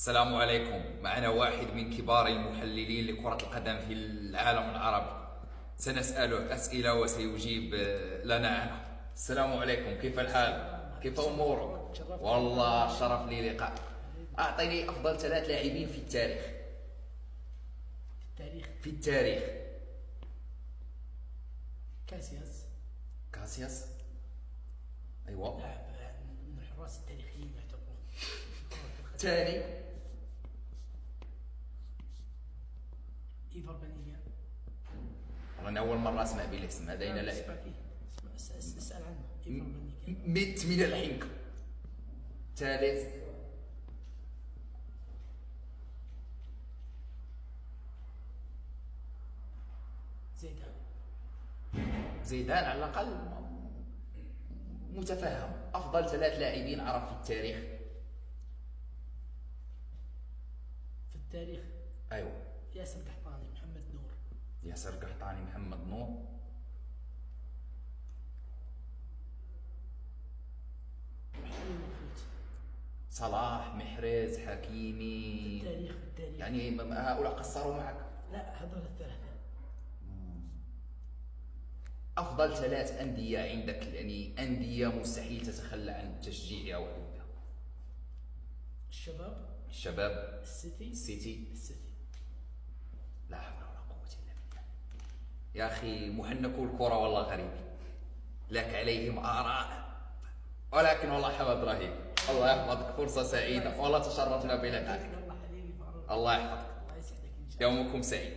السلام عليكم. معنا واحد من كبار المحللين لكرة القدم في العالم العربي. سنسأله أسئلة وسيجيب لنا عنها. السلام عليكم، كيف الحال؟ كيف أمورك؟ والله شرف لي لقائك. أعطيني أفضل 3 لاعبين في التاريخ. في التاريخ. كاسياس. أيوة. لاعب من الحراس التاريخيين يعتبرون. ثاني إيفر بنيجا. أنا أول مرة أسمع بالاسم هذا. أين لاعب؟ اسمع فيه. اسأل عنه. إيفر بنيجا. ميت من الحنكة. ثالث زيدان على الأقل متفهم. أفضل 3 لاعبين عرب في التاريخ. في التاريخ. أيوة. ياسر قحطاني، محمد نور. ياسر قحطاني، محمد نور. محمد مفوت. صلاح، محرز، حكيمي. في التاريخ. يعني هؤلاء قصروا معك. لا، هذول الثلاثة. أفضل 3 أندية عندك، يعني أندية مستحيل تتخلى عن تشجيعها وحبها. الشباب. السيتي. لا حول ولا قوة إلا بالله. يا أخي محنكو الكرة والله غريب، لك عليهم آراء، ولكن والله حمد رهيب. الله يحفظك، فرصة سعيدة والله تشرفنا بلقائك. الله حبيبي فاروق. الله يحفظك، الله يسعدك إن شاء الله. يومكم سعيد.